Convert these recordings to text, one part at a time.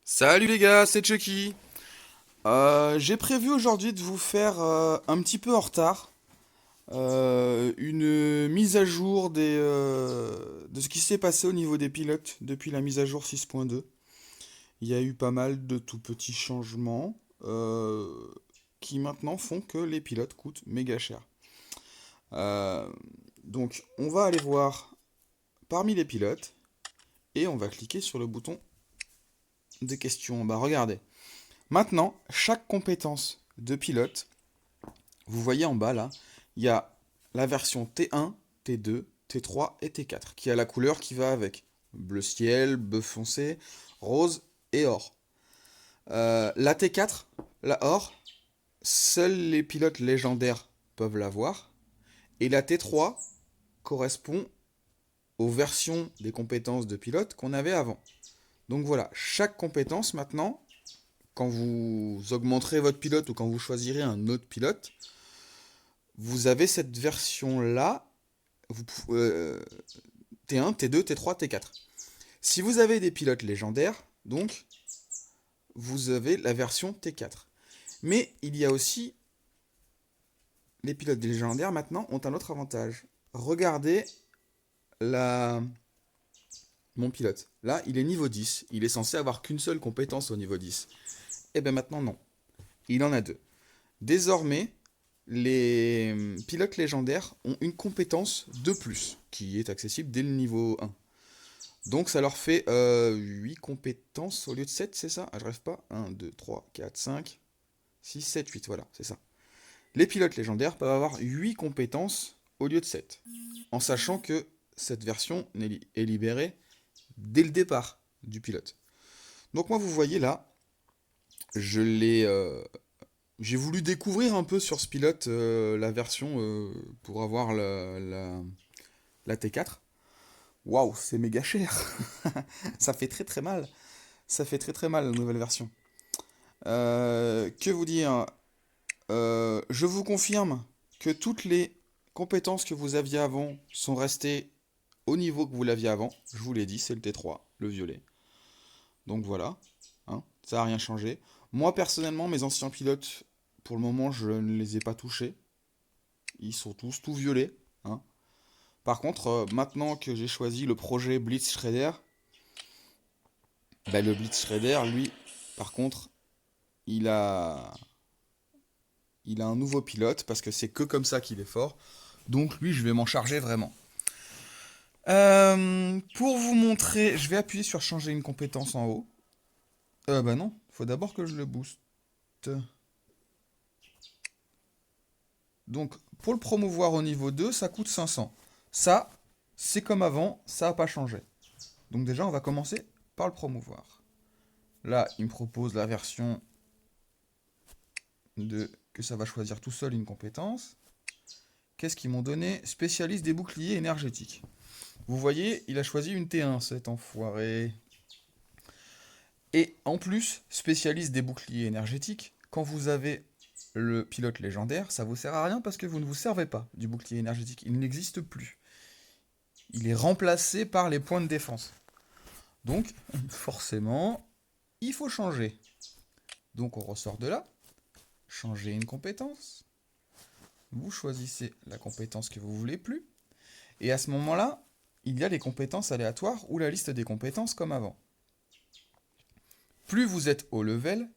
Salut les gars, c'est Chucky. J'ai prévu aujourd'hui de vous faire un petit peu en retard une mise à jour de ce qui s'est passé au niveau des pilotes depuis la mise à jour 6.2. Il y a eu pas mal de tout petits changements qui maintenant font que les pilotes coûtent méga cher. Euh, donc on va aller voir parmi les pilotes et on va cliquer sur le bouton des questions. Bah regardez. Maintenant, chaque compétence de pilote, vous voyez en bas là, il y a la version T1, T2, T3 et T4 qui a la couleur qui va avec. Bleu ciel, bleu foncé, rose et or. La T4, la or, seuls les pilotes légendaires peuvent l'avoir. Et la T3 correspond aux versions des compétences de pilote qu'on avait avant. Donc voilà, chaque compétence maintenant, quand vous augmenterez votre pilote ou quand vous choisirez un autre pilote, vous avez cette version-là, T1, T2, T3, T4. Si vous avez des pilotes légendaires, donc, vous avez la version T4. Mais il y a aussi, les pilotes légendaires maintenant ont un autre avantage. Regardez la... mon pilote. Là, il est niveau 10. Il est censé avoir qu'une seule compétence au niveau 10. Et bien maintenant, non. Il en a deux. Désormais, les pilotes légendaires ont une compétence de plus, qui est accessible dès le niveau 1. Donc ça leur fait 8 compétences au lieu de 7, c'est ça? Ah, je rêve pas. 1, 2, 3, 4, 5, 6, 7, 8, voilà, c'est ça. Les pilotes légendaires peuvent avoir 8 compétences au lieu de 7. En sachant que cette version est libérée dès le départ du pilote. Donc moi vous voyez là, je l'ai j'ai voulu découvrir un peu sur ce pilote la version pour avoir la T4. Waouh, c'est méga cher. Ça fait très très mal. Ça fait très très mal la nouvelle version. Que vous dire? Je vous confirme que toutes les compétences que vous aviez avant sont restées au niveau que vous l'aviez avant. Je vous l'ai dit, c'est le T3, le violet. Donc voilà, hein, ça n'a rien changé. Moi personnellement, mes anciens pilotes, pour le moment, je ne les ai pas touchés. Ils sont tous tout violets, hein. Par contre, maintenant que j'ai choisi le projet Blitz Shredder, bah, le Blitz Shredder, lui, par contre, il a, il a un nouveau pilote parce que c'est que comme ça qu'il est fort. Donc lui, je vais m'en charger vraiment. Pour vous montrer, je vais appuyer sur changer une compétence en haut. Bah non, faut d'abord que je le booste. Donc pour le promouvoir au niveau 2, ça coûte 500. Ça, c'est comme avant, ça n'a pas changé. Donc déjà, on va commencer par le promouvoir. Là, il me propose la version de que ça va choisir tout seul une compétence. Qu'est-ce qu'ils m'ont donné? Spécialiste des boucliers énergétiques. Vous voyez, il a choisi une T1, cet enfoiré. Et en plus, spécialiste des boucliers énergétiques, quand vous avez le pilote légendaire, ça vous sert à rien parce que vous ne vous servez pas du bouclier énergétique. Il n'existe plus. Il est remplacé par les points de défense. Donc, forcément, il faut changer. Donc on ressort de là, changer une compétence. Vous choisissez la compétence que vous voulez plus. Et à ce moment-là, il y a les compétences aléatoires ou la liste des compétences comme avant. Plus vous êtes haut level,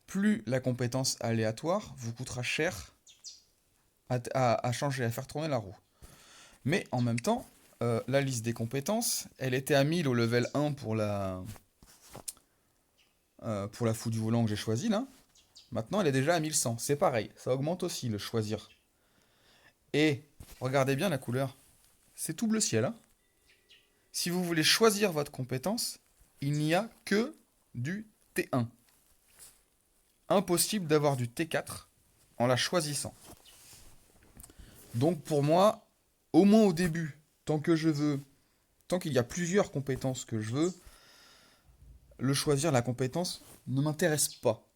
plus la compétence aléatoire vous coûtera cher à changer, à faire tourner la roue. Mais en même temps, la liste des compétences, elle était à 1000 au level 1 pour la fou du volant que j'ai choisi là. Maintenant, elle est déjà à 1100. C'est pareil, ça augmente aussi le choisir. Et regardez bien la couleur. C'est tout bleu ciel, hein. Si vous voulez choisir votre compétence, il n'y a que du T1. Impossible d'avoir du T4 en la choisissant. Donc pour moi, au moins au début, tant que je veux, tant qu'il y a plusieurs compétences que je veux, le choisir la compétence ne m'intéresse pas.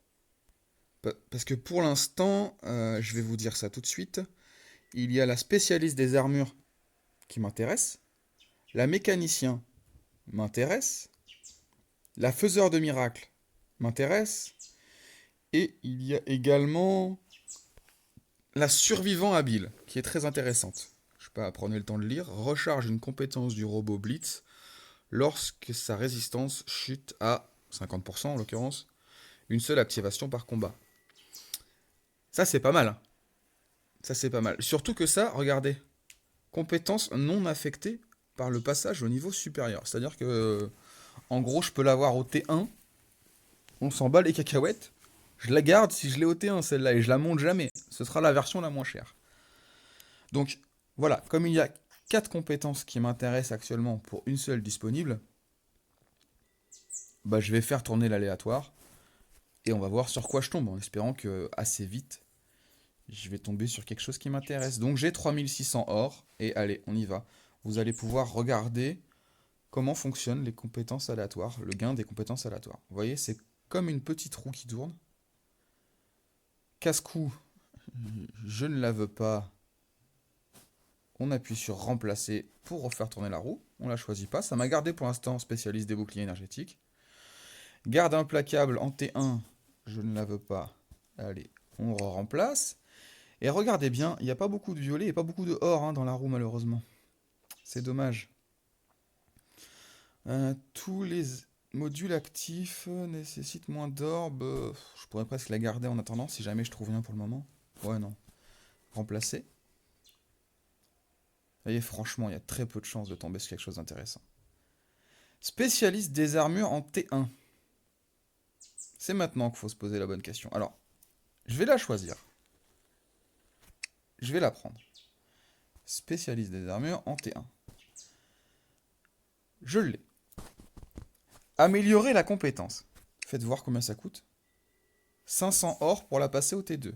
Parce que pour l'instant, je vais vous dire ça tout de suite, il y a la spécialiste des armures qui m'intéresse, la mécanicien m'intéresse, La faiseur de miracles m'intéresse. Et il y a également la survivant habile, qui est très intéressante. Je sais pas, prenez le temps de lire. Recharge une compétence du robot Blitz lorsque sa résistance chute à 50% en l'occurrence. Une seule activation par combat. Ça c'est pas mal, hein. Ça c'est pas mal. Surtout que ça, regardez. Compétence non affectée par le passage au niveau supérieur. C'est-à-dire que, en gros, je peux l'avoir au T1. On s'en bat les cacahuètes. Je la garde si je l'ai au T1 celle-là et je la monte jamais. Ce sera la version la moins chère. Donc voilà, comme il y a 4 compétences qui m'intéressent actuellement pour une seule disponible, bah, je vais faire tourner l'aléatoire et on va voir sur quoi je tombe en espérant que assez vite je vais tomber sur quelque chose qui m'intéresse. Donc j'ai 3600 or et allez, on y va. Vous allez pouvoir regarder comment fonctionnent les compétences aléatoires, le gain des compétences aléatoires. Vous voyez, c'est comme une petite roue qui tourne. Casse-cou, je ne la veux pas. On appuie sur remplacer pour refaire tourner la roue. On la choisit pas. Ça m'a gardé pour l'instant spécialiste des boucliers énergétiques. Garde implacable en T1. Je ne la veux pas. Allez, on remplace. Et regardez bien, il n'y a pas beaucoup de violet et pas beaucoup de or dans la roue malheureusement. C'est dommage. Tous les modules actifs nécessitent moins d'or. Je pourrais presque la garder en attendant si jamais je trouve rien pour le moment. Ouais, non. Remplacer. Vous voyez, franchement, il y a très peu de chances de tomber sur quelque chose d'intéressant. Spécialiste des armures en T1. C'est maintenant qu'il faut se poser la bonne question. Alors, je vais la choisir. Je vais la prendre. Spécialiste des armures en T1. Je l'ai. Améliorer la compétence. Faites voir combien ça coûte. 500 or pour la passer au T2.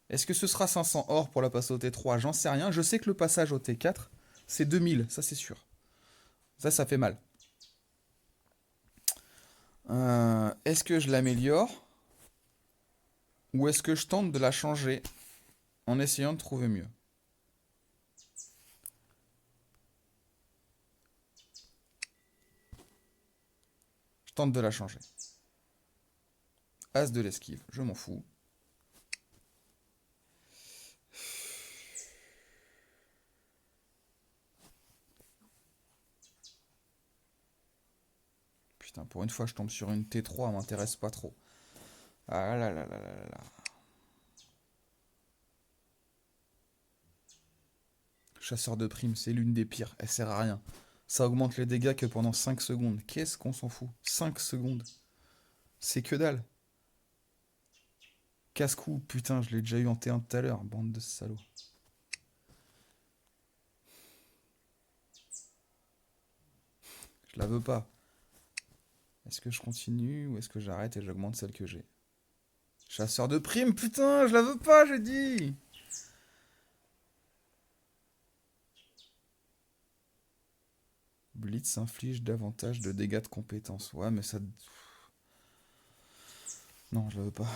Est-ce que ce sera 500 or pour la passer au T3? J'en sais rien. Je sais que le passage au T4, c'est 2000. Ça, c'est sûr. Ça fait mal. Est-ce que je l'améliore? Ou est-ce que je tente de la changer en essayant de trouver mieux? Je tente de la changer. As de l'esquive, je m'en fous. Putain, pour une fois, je tombe sur une T3, elle m'intéresse pas trop. Ah là là là là là là. Chasseur de primes, c'est l'une des pires. Elle sert à rien. Ça augmente les dégâts que pendant 5 secondes. Qu'est-ce qu'on s'en fout? 5 secondes. C'est que dalle. Casse-cou, putain, je l'ai déjà eu en T1 tout à l'heure. Bande de salauds. Je la veux pas. Est-ce que je continue ou est-ce que j'arrête et j'augmente celle que j'ai? Chasseur de primes, putain, je la veux pas, j'ai dit. Blitz inflige davantage de dégâts de compétences. Ouais, mais ça... Non, je la veux pas.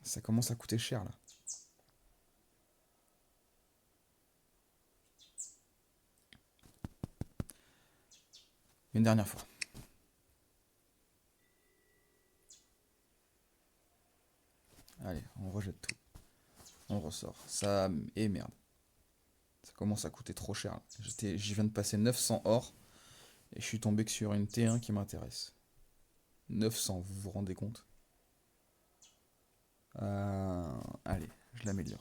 Ça commence à coûter cher, là. Une dernière fois. Allez, on rejette tout. On ressort. Ça... Et merde. Ça commence à coûter trop cher. J'y viens de passer 900 or. Et je suis tombé que sur une T1 qui m'intéresse. 900, vous vous rendez compte? Allez, je l'améliore.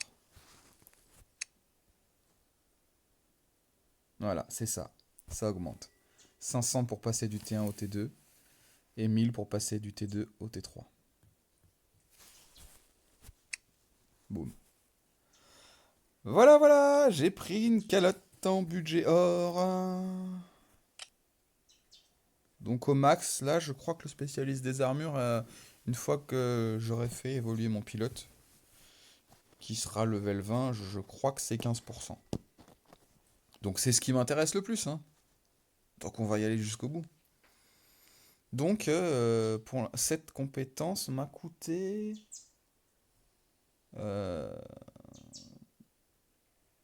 Voilà, c'est ça. Ça augmente. 500 pour passer du T1 au T2. Et 1000 pour passer du T2 au T3. Boum. Voilà, voilà, j'ai pris une calotte en budget or. Donc au max, là, je crois que le spécialiste des armures, une fois que j'aurai fait évoluer mon pilote, qui sera level 20, je crois que c'est 15%. Donc c'est ce qui m'intéresse le plus, hein. Donc on va y aller jusqu'au bout. Donc pour cette compétence m'a coûté...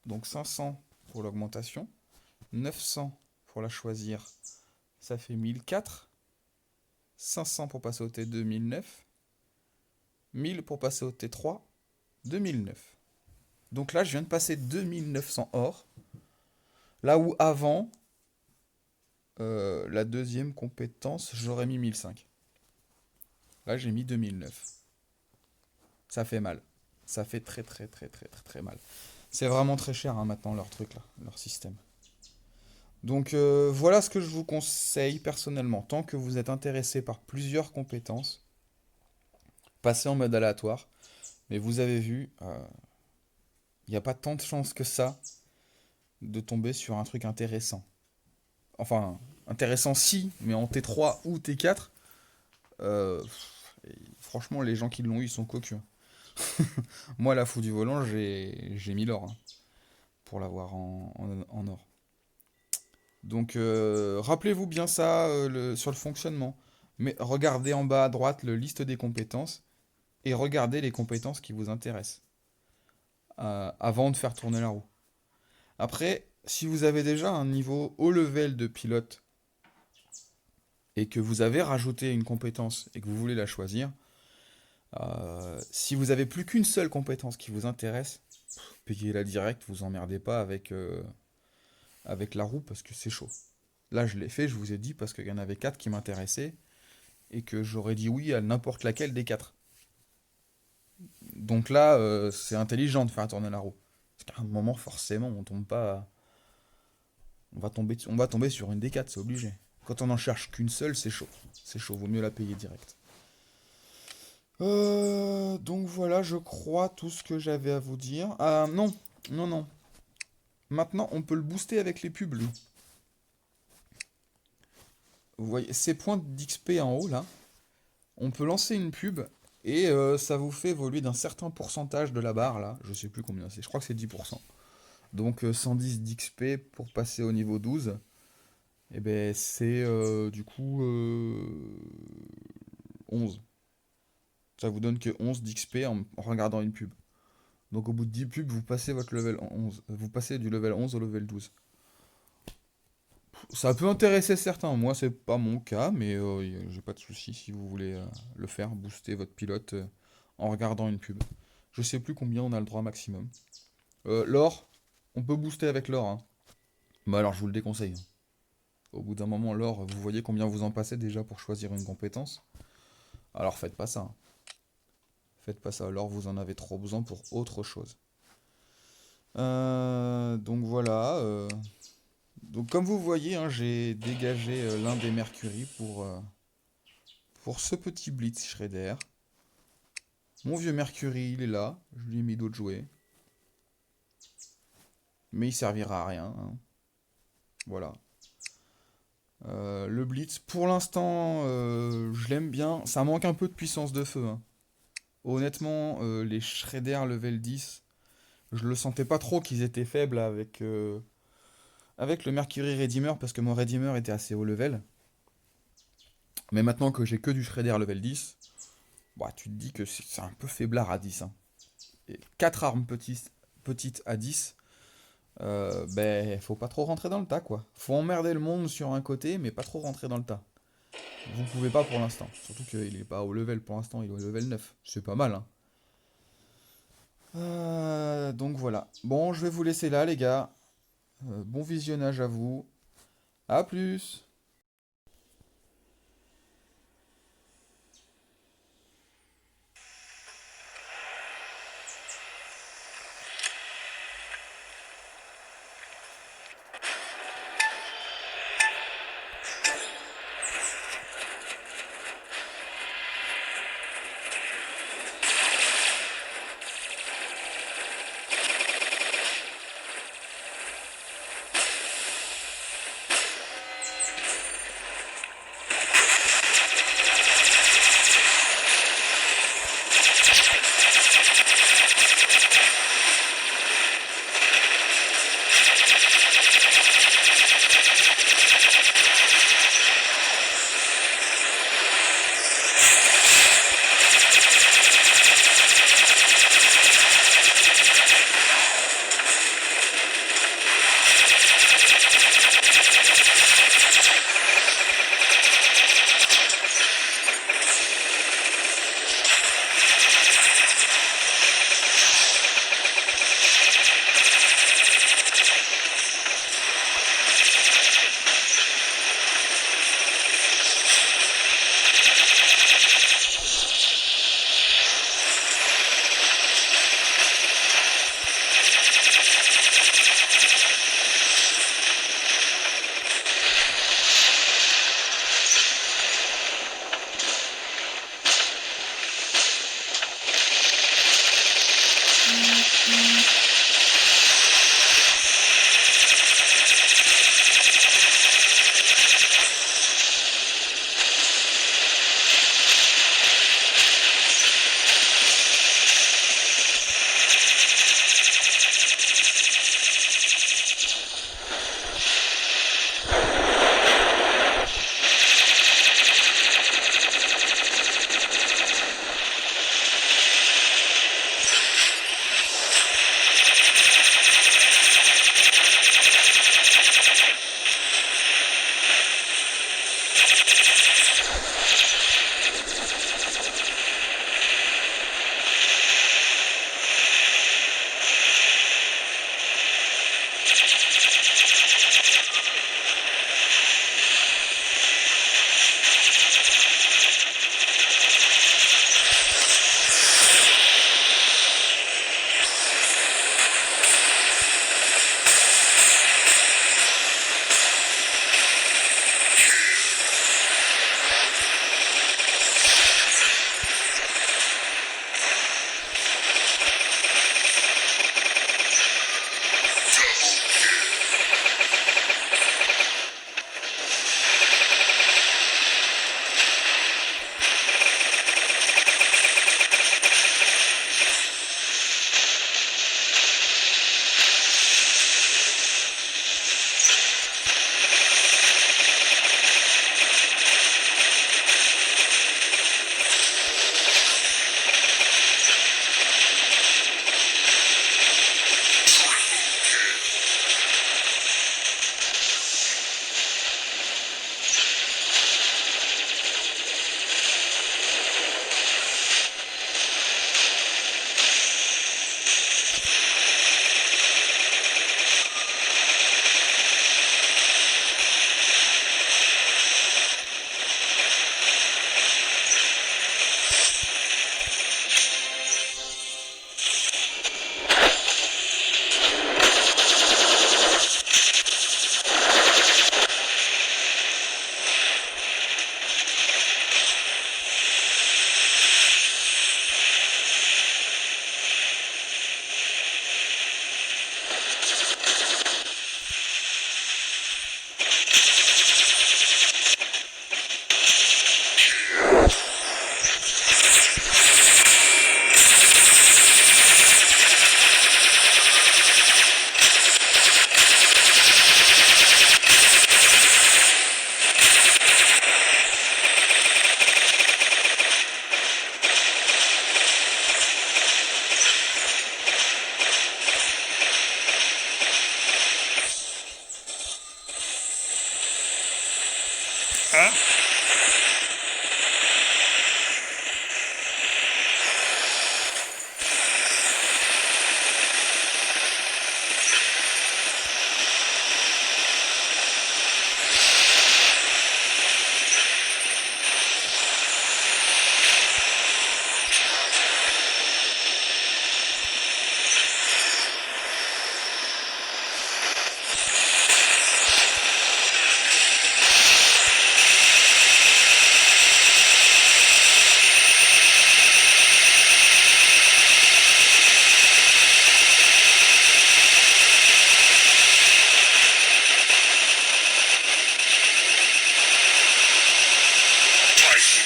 donc 500 pour l'augmentation, 900 pour la choisir, ça fait 1004. 500 pour passer au T2, 1009. 1000 pour passer au T3, 2009. Donc là, je viens de passer 2900 or. Là où avant, la deuxième compétence, j'aurais mis 1005. Là, j'ai mis 2009. Ça fait mal. Ça fait très très très très très très mal. C'est vraiment très cher hein, maintenant leur truc là, leur système. Donc voilà ce que je vous conseille personnellement. Tant que vous êtes intéressé par plusieurs compétences, passez en mode aléatoire. Mais vous avez vu, il n'y a pas tant de chances que ça de tomber sur un truc intéressant. Enfin, intéressant si, mais en T3 ou T4, euh, franchement, les gens qui l'ont eu, ils sont cocus. Moi, à la fou du volant, j'ai mis l'or hein, pour l'avoir en or. Donc, rappelez-vous bien ça sur le fonctionnement. Mais regardez en bas à droite le liste des compétences et regardez les compétences qui vous intéressent avant de faire tourner la roue. Après, si vous avez déjà un niveau haut level de pilote et que vous avez rajouté une compétence et que vous voulez la choisir, si vous avez plus qu'une seule compétence qui vous intéresse, payez-la direct, vous emmerdez pas avec la roue parce que c'est chaud. Là, je l'ai fait, je vous ai dit, parce qu'il y en avait 4 qui m'intéressaient et que j'aurais dit oui à n'importe laquelle des 4. Donc là, c'est intelligent de faire tourner la roue. Parce qu'à un moment, forcément, on tombe pas. On va tomber sur une des 4, c'est obligé. Quand on en cherche qu'une seule, c'est chaud. C'est chaud, vaut mieux la payer direct. Donc voilà, je crois tout ce que j'avais à vous dire. Ah non, non, non. Maintenant, on peut le booster avec les pubs, lui. Vous voyez, ces points d'XP en haut, là, on peut lancer une pub et ça vous fait évoluer d'un certain pourcentage de la barre, là. Je sais plus combien c'est, je crois que c'est 10%. Donc 110 d'XP pour passer au niveau 12. Et ben c'est du coup 11. Ça vous donne que 11 d'XP en regardant une pub. Donc au bout de 10 pubs, vous passez votre level 11. Vous passez du level 11 au level 12. Ça peut intéresser certains. Moi, c'est pas mon cas, mais j'ai pas de souci si vous voulez le faire, booster votre pilote en regardant une pub. Je sais plus combien on a le droit maximum. L'or, on peut booster avec l'or. Hein. Mais alors, je vous le déconseille. Hein. Au bout d'un moment, l'or, vous voyez combien vous en passez déjà pour choisir une compétence. Alors, faites pas ça. Hein. Faites pas ça. L'or, vous en avez trop besoin pour autre chose. Donc voilà. Donc comme vous voyez, hein, j'ai dégagé l'un des Mercury pour ce petit Blitz Shredder. Mon vieux Mercury, il est là. Je lui ai mis d'autres jouets. Mais il servira à rien. Hein. Voilà. Le Blitz, pour l'instant, je l'aime bien. Ça manque un peu de puissance de feu. Hein. Honnêtement, les Shredder level 10, je le sentais pas trop qu'ils étaient faibles avec le Mercury Redeemer, parce que mon Redeemer était assez haut level. Mais maintenant que j'ai que du Shredder level 10, bah, tu te dis que c'est un peu faiblard à 10. Hein. Et 4 armes petites à 10, ben, faut pas trop rentrer dans le tas, quoi. Faut emmerder le monde sur un côté, mais pas trop rentrer dans le tas. Vous pouvez pas pour l'instant. Surtout qu'il est pas au level pour l'instant, il est au level 9. C'est pas mal, hein. Donc voilà. Bon, je vais vous laisser là, les gars. Bon visionnage à vous. À plus.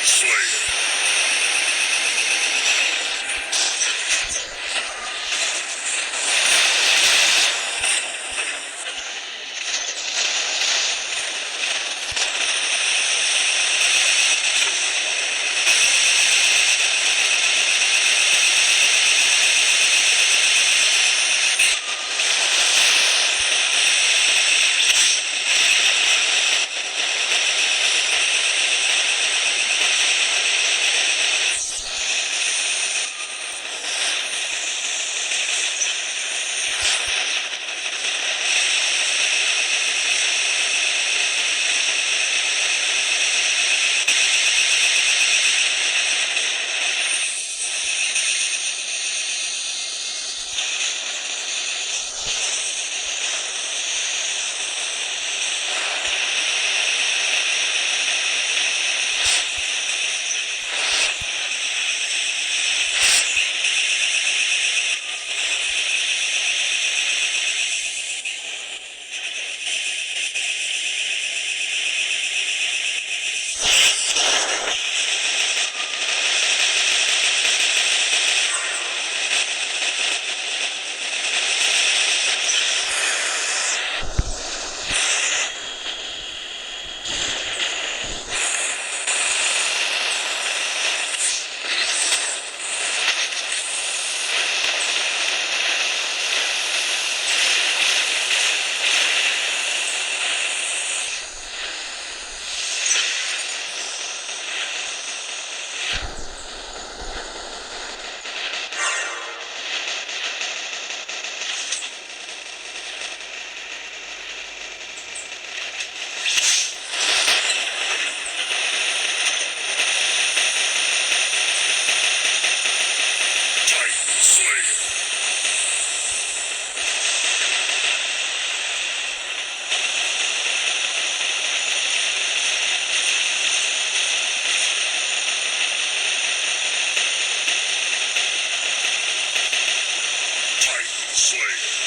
Slayer. Slayer.